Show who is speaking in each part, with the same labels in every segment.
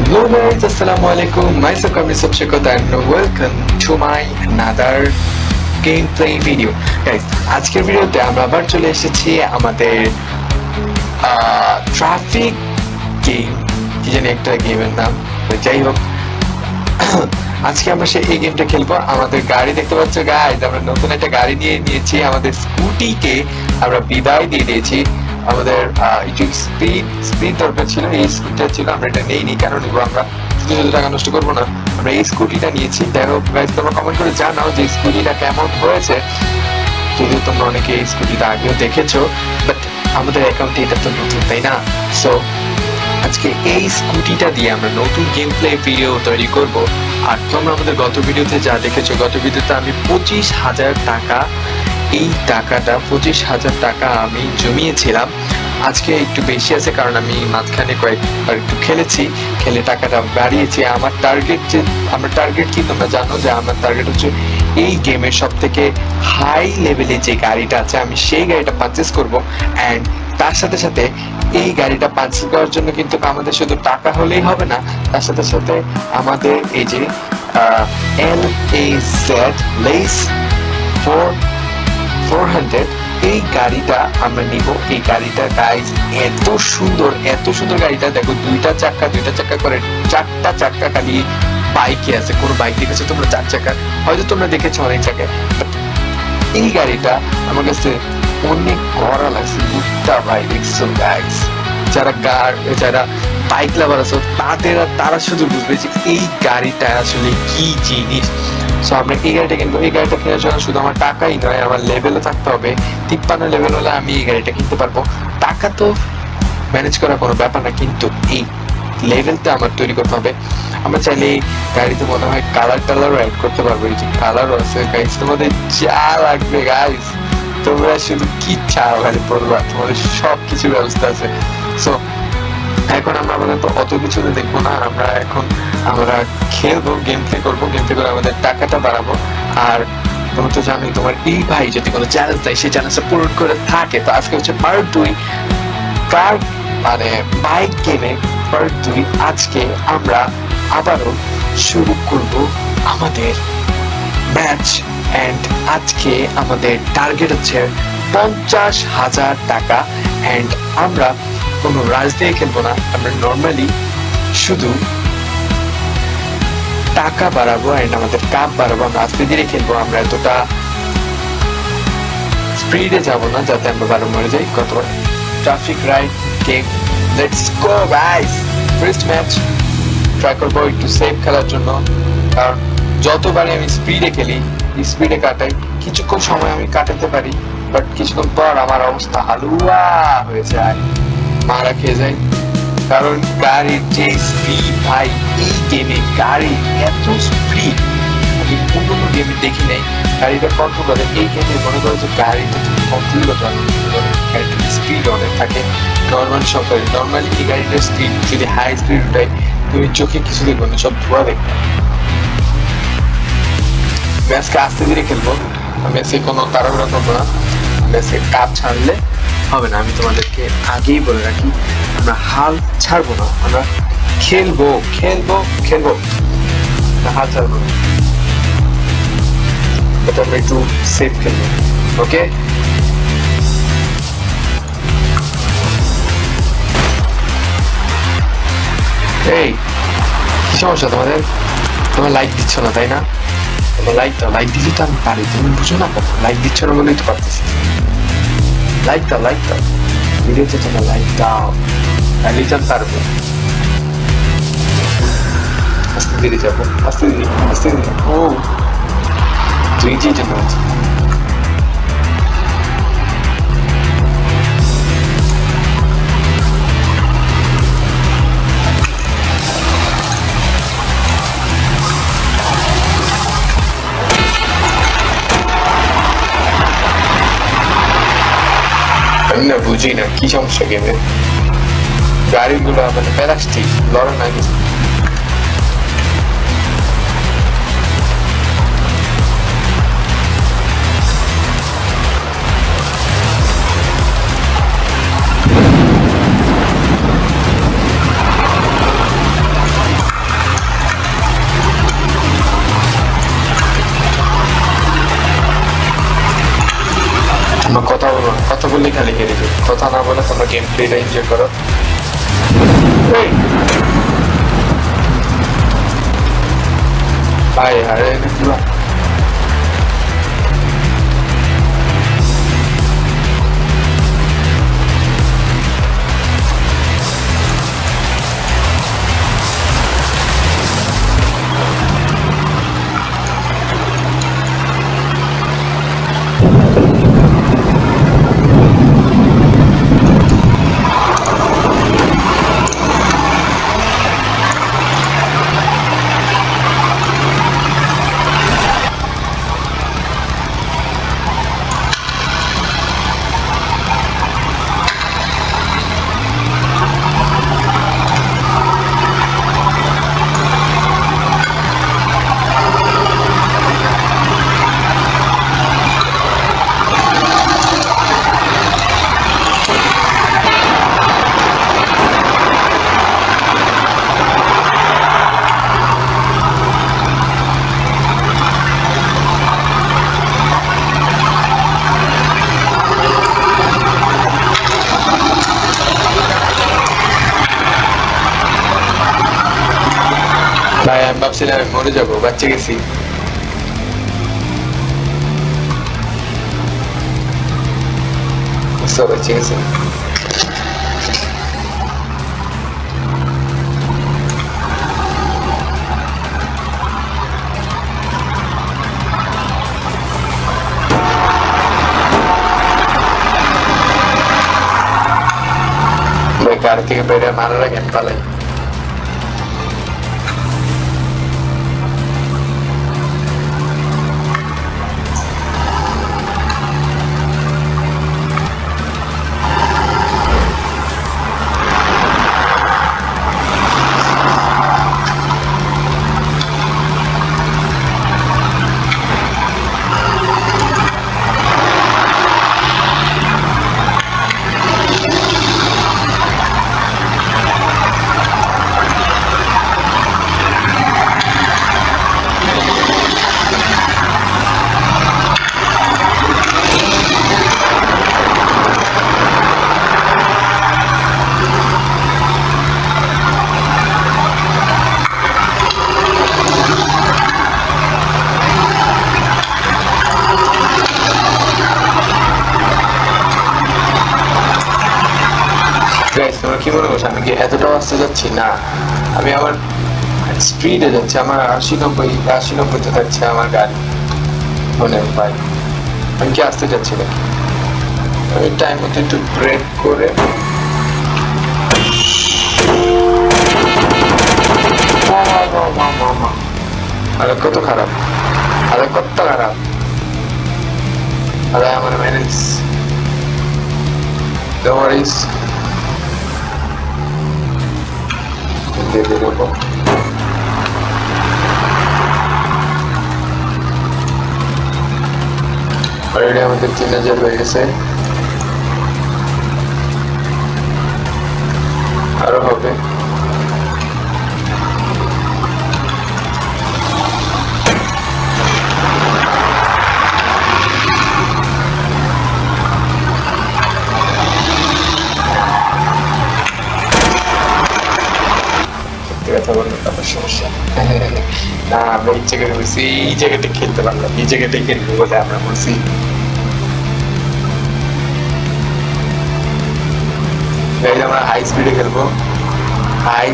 Speaker 1: Hello guys, Assalamualaikum. Myself Kamil Subshekot and welcome to my another gameplay video. Guys, আজকের ভিডিওতে আমরা আবার চলে এসেছি আমাদের ট্রাফিক গেম, কি জানি একটা গেমের নাম, যাই হোক আজকে আমরা এই গেমটা খেলবো। আমাদের গাড়ি দেখতে পাচ্ছ গাইস, আমরা নতুন একটা গাড়ি নিয়ে নিয়েছি। আমাদের স্কুটিকে আমরা বিদায় দিয়ে দিয়েছি। আমাদের একটু স্পিড দরকার ছিল, এই স্কুটিটা ছিল, আমরা এটা নেইনি। কেন নিবো? আমরা শুধু টাকা নষ্ট করবো না, আমরা এই স্কুটিটা নিয়েছি। দেখো গাইস, তোমরা কমেন্ট করে জানাও যে স্কুটিটা কেমন হয়েছে। যদিও তোমরা অনেকে এই স্কুটিটা আগেও দেখেছো, বাট আমাদের অ্যাকাউন্টে এটা তো নতুন, তাই না? সো আজকে এই স্কুটিটা দিয়ে আমরা নতুন গেম প্লে ভিডিও তৈরি করব। আর তোমরা আমাদের গত ভিডিওতে যা দেখেছো, গত ভিডিওতে আমি 25,000 টাকা, এই টাকাটা 25,000 টাকা আমি জমিয়েছিলাম। আজকে একটু বেশি আছে, কারণ আমি মাঝখানে কয়েকবার একটু খেলে টাকাটা বাড়িয়েছি। আমার টার্গেট কি তোমরা জানো? যে আমার টার্গেট হচ্ছে এই গেমের সব থেকে হাই লেভেলে যে গাড়িটা আছে, আমি সেই গাড়িটা পারচেস করবো। অ্যান্ড তার সাথে সাথে এই গাড়িটা পারচেস করার জন্য কিন্তু আমাদের শুধু টাকা হলেই হবে না, তার সাথে সাথে আমাদের এই যে LAZ লেস 400 এই গাড়িটা আমরা নিব। এই গাড়িটা গাইস এত সুন্দর গাড়িটা। দেখো দুইটা চাক্কা করে, চারটা চাক্কা খালি বাইকে আছে। কোনো বাইক দেখেছো তোমরা 4 চাকা? হয়তো তোমরা দেখেছো অনেক জায়গায়, এই গাড়িটা আমার কাছে অনেক কড়া লাগছে। বুঝতা ভাই, দেখছো গাইস, যারা বাইক লাভার আছে তারা শুধু বুঝবে যে এই গাড়িটা আসলে কি জিনিস। সো আমরা এই গাড়িটা কিনবো। এই গাড়িটা কেনার জন্য শুধু আমার টাকাই নয়, আমার লেভেলও থাকতে হবে। 53 লেভেল হলে আমি এই গাড়িটা কিনতে পারবো। টাকা তো ম্যানেজ করা কোনো ব্যাপার না, কিন্তু এই লেভেলটা আমার তৈরি করতে হবে। আমরা চাইলে এই গাড়িতে মনে হয় কালারও অ্যাড করতে পারবো। এই যে কালারও আছে গাইস, তোমাদের যা লাগবে গাইস, তোমরা শুধু কি চাও গাড়ি পড়বা, তোমাদের সব কিছু ব্যবস্থা আছে। সো এখন আমরা আমাদের তো অত কিছু দেখবো না, আমরা খেলবো, গেম প্লে করবো। গেম প্লে করে আমাদের টাকাটা বাড়াবো। আর তুমি তো জানোই, তোমার এই ভাই যদি কোনো চ্যালেঞ্জ দেয়, সেই চ্যালেঞ্জটা পূরণ করে থাকে। তো আজকে হচ্ছে পার্ট 2 কার মানে বাইক গেমে পার্ট 2। আজকে আমরা আবারও শুরু করব আমাদের ম্যাচ। এন্ড আজকে আমাদের টার্গেট হচ্ছে 50,000 টাকা। এন্ড আমরা কোনো রাজ দিয়ে খেলবো না, আমরা নর্মালি শুধু টাকা বাড়াবো এন্ড আমাদের কাপ বাড়াবো। আমরা আস্তে ধীরে খেলবো, আমরা এতটা স্পিডে যাবো না যাতে আমরা বারো মরে যাই। কত traffic ride game, let's go guys. First match try করবো একটু সেফ খেলার জন্য, কারণ যতবারই আমি স্পিডে খেলি, স্পিডে কাটাই, কিছুক্ষণ সময় আমি কাটাতে পারি, বাট কিছুক্ষণ পর আমার অবস্থা হালুয়া হয়ে যায়, মারা খেয়ে যায়। কারণ গাড়ির যে স্পিড ভাই, এই গেমে গাড়ির এত স্পিড আমি অন্য গেমে দেখি নাই। গাড়িটা কন্ট্রোল করে, এই গেমে মনে করো যে গাড়িটা তুমি কন্ট্রোল করতে পারো, গাড়িটার স্পিড অনেক থাকে। নর্মালি এই গাড়িটার স্পিড যদি হাই স্পিড উঠায়, তুমি চোখে কিছু দেখবো না, সব ধোয়া দেখবে। ম্যাচকে আস্তে ধীরে খেলবো, ম্যাচে কোনো তাড়াহুড়া করবো না। ম্যাচে কাপ ছাড়লে হবে না, আমি তোমাদেরকে আগেই বলে রাখি, আমরা হাল ছাড়বো না। আমরা খেলবো হাল ছাড়বো না, এটা আমরা একটু সেফ খেলবো। ওকে, এই কি সমস্যা তোমাদের? তোমরা লাইক দিচ্ছ না, তাই না? তোমরা লাইক দাও, লাইক দিলে তো আমি পারি, তুমি বুঝো না? লাইক দিচ্ছ না বলেই তো পারতেছি। লাইক দাও ভিডিওতে, তোমরা লাইক দাও, তাহলেই তো আমি পারবো। আস্তে ধীরে যাবো, আস্তে ধীরে। ও তুই যে জন্য আছে। আমি না বুঝি না কি সমস্যা গেমে, গাড়িগুলো মানে প্লাস্টিক লড়া না কিছু। কথা বলো না, কথা বললে খালি হেরে যাবে, কথা না বলে তোমরা গেম প্লেটা এনজয় করো। এই ভাই আরে দিবা ভাই আমি ভাবছিলাম আমি মরে যাবো, বাচ্চা গেছি। সব বাচ্চা গেছে। ভাই কার থেকে বেড়ে মারার আগে আমি পালাই। তোমরা কি মনে করছো আমি কি এতটা আসতে যাচ্ছি? না, আমি আমার স্পিডে যাচ্ছি, আমার 80-90 যাচ্ছে আমার গাড়ি। মনে ভাই আমি কি আসতে যাচ্ছি নাকি? আমি টাইম মতো একটু ব্রেক করে আরে কত খারাপ, আরে কত খারাপ, আরে আমার ম্যানেজ দেওয়ারিস অলরেডি আমাদের 3000 হয়ে গেছে, আরো হবে। সমস্যা না, আমরা এই জায়গায় বলছি, এই জায়গাটা খেলতে পারলাম, এই জায়গাটাই খেলবো বলে আমরা বলছি। আমরা হাই স্পিডে খেলবো, হাই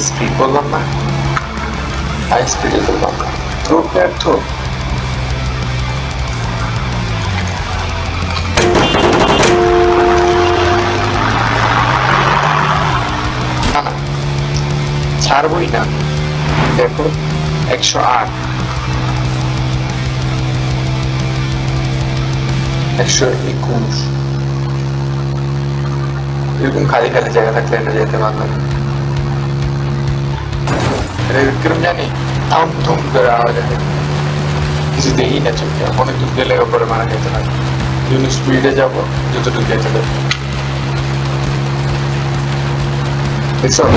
Speaker 1: স্পিড বললাম না, হাই স্পিডে খেলবো আমরা। থ্রো প্লেয়ার থ্রো ছাড়বই না। দেখো 108, 121, এরকম খালি খালি জায়গা থাকলে এটা যেতে পারলাম। কিরম জানি থাম থুম করে আওয়াজ আসে, কিছু দেখি না চোখে, অনেক দূর গেলে ওপরে মারা যেতে পারে। স্পিডে যাবো যতটুকু যেতে দেবো। এসব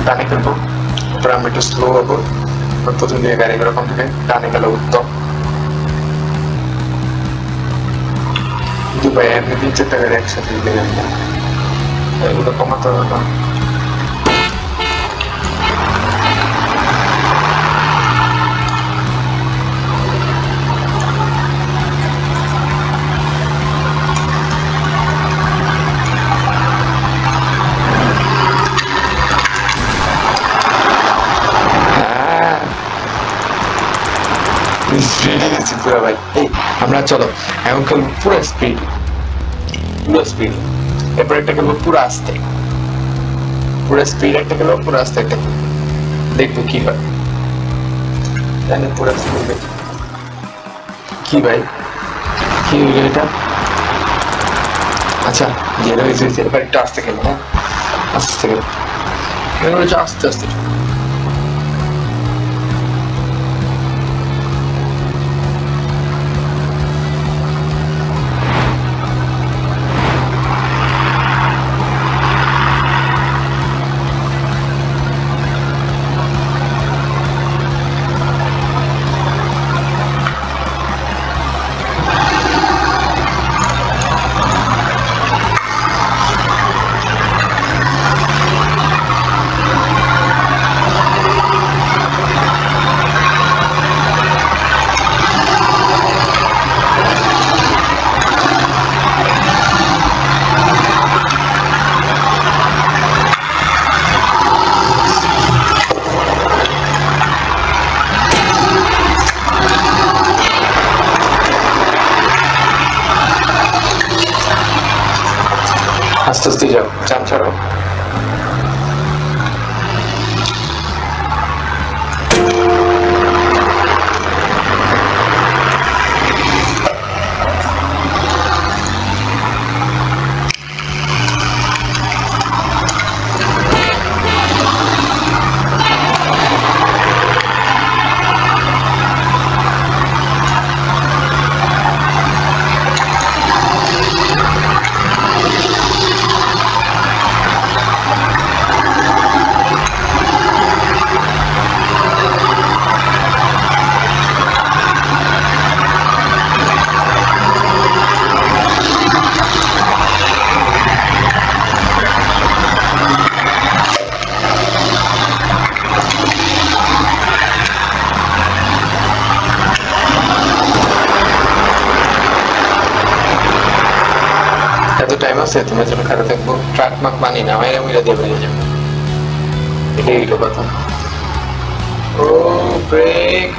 Speaker 1: ডানে ফেলবো, তারপরে আমরা একটু স্লো হবো, প্রথম দিকে গাড়ি এরকম থেকে ডানে গেলে উত্তম। কিন্তু ভাই এমনি 3-4টা গাড়ি একসাথে দিতে গেলে এগুলো কমাতে হবে না। ভাই আমরা চলো এখন খেলবো পুরো স্পিড, এরপর একটা খেলবো পুরো আস্তে, পুরো স্পিড একটা খেলবো, পুরো আস্তে একটা খেলবো, দেখবো কি হয়। পুরো স্পিড কি ভাই কি হইলো এটা? আচ্ছা গেলে হয়েছে, এবার একটু আস্তে খেলবো। হ্যাঁ আস্তে খেলবো, আস্তে আস্তে আস্তে আস্তে যাও, চাপ ছাড়ো। এত টাইম আছে তোমার জন্য খারাপ থাকবো, ট্রাক মাক মানি না, মাইরা মুইরা দিয়ে বেরিয়ে যাবো, এটাই হলো কথা। ও ব্রেক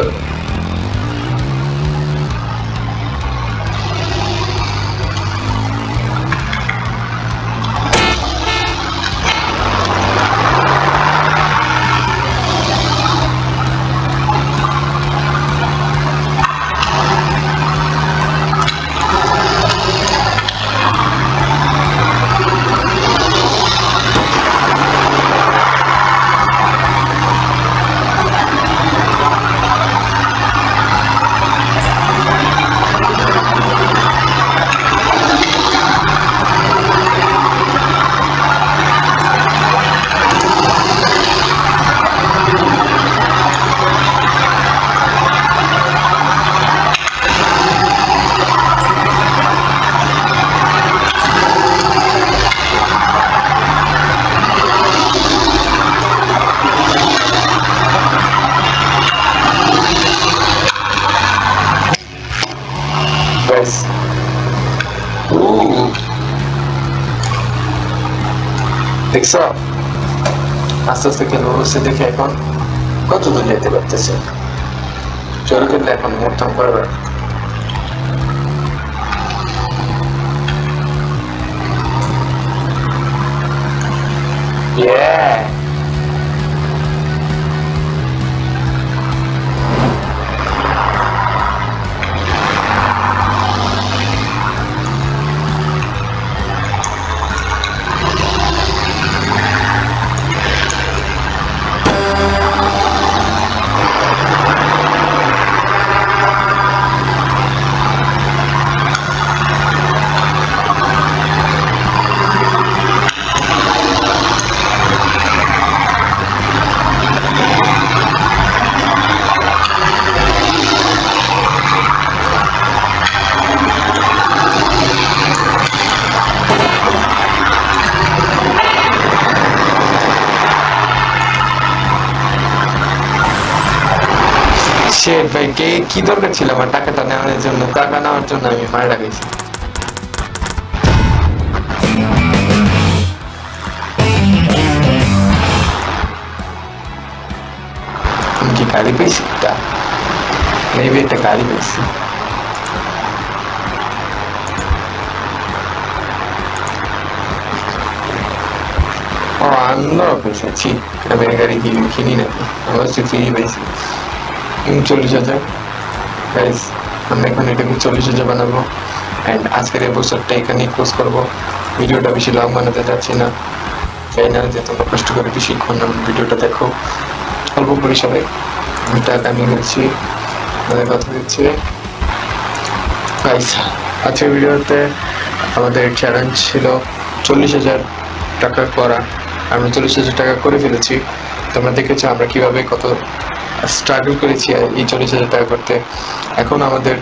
Speaker 1: দেখছো আস্তে আস্তে কেন হচ্ছে, দেখে এখন কত দূর যেতে পারতেছে, চলে কিন্তু এখন মোটথাম করবে। কে কি দরকার ছিল আমার টাকাটা নেওয়ার জন্য? টাকা নেওয়ার জন্য আমি মারা গেছি। আমি কি গাড়ি পেয়েছি? একটা মেবি একটা গাড়ি পেয়েছি। ও আন্দার পেয়েছি। আমি গাড়ি কিনি নাকি? আমার ফ্রি পেয়েছি 40,000। গাইস আমরা এখন এটাকে 40,000 বানাবো অ্যান্ড আজকের এপিসোডটা এখানে ক্লোজ করবো। ভিডিওটা বেশি লং বানাতে চাচ্ছি না, চাই না যে তোমরা কষ্ট করে বেশিক্ষণ ভিডিওটা দেখো। অল্প পরিসরে আমি টাকা নিয়ে নিচ্ছি, আমাদের কথা দিচ্ছি। গাইস আজকের ভিডিওতে আমাদের চ্যালেঞ্জ ছিল 40,000 টাকা করা। আমরা 40,000 টাকা করে ফেলেছি। তোমরা দেখেছো আমরা কিভাবে কত স্ট্রাগল করেছি এই 40,000 টাকা করতে। এখন আমাদের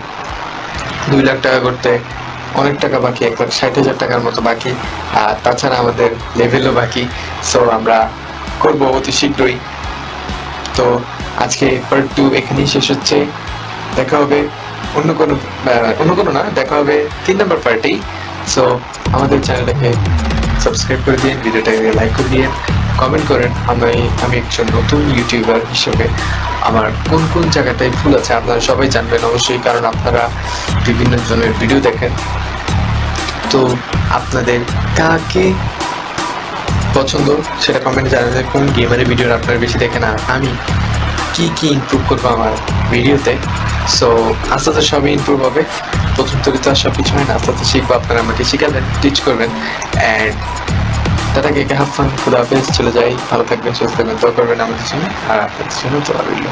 Speaker 1: 2 লাখ টাকা করতে অনেক টাকা বাকি, 1,60,000 টাকার মতো বাকি। আর তাছাড়া আমাদের লেভেলও বাকি। সো আমরা করবো অতি শীঘ্রই। তো আজকে পার্ট 2 এখানেই শেষ হচ্ছে। দেখা হবে অন্য কোনো না, দেখা হবে 3 নম্বর পার্টেই। সো আমাদের চ্যানেলটাকে সাবস্ক্রাইব করে দিন, ভিডিওটাকে লাইক করে দিন, কমেন্ট করেন। আমি একজন নতুন ইউটিউবার হিসেবে আমার কোন কোন জায়গাটায় ভুল আছে আপনারা সবাই জানবেন অবশ্যই, কারণ আপনারা বিভিন্ন জনের ভিডিও দেখেন। তো আপনাদের কাকে পছন্দ সেটা কমেন্টে জানাবেন, কোন গেমারের ভিডিও আপনারা বেশি দেখেন আর আমি কি ইমপ্রুভ করবো আমার ভিডিওতে। সো আস্তে আস্তে সবই ইমপ্রুভ হবে। প্রথম থেকে তো আর সব কিছু হয় না, আস্তে আস্তে শিখবো, আপনারা আমাকে শিখাবেন, টিচ করবেন। অ্যান্ড টাটাকে হ্যাভ ফান, খুদা হাফেজ, চলে যাই, ভালো থাকবেন, সুস্থ থাকবেন, দোয়া করবেন আমাদের জন্য আর আপনাদের জন্য দোয়া রইল।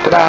Speaker 1: টাটা।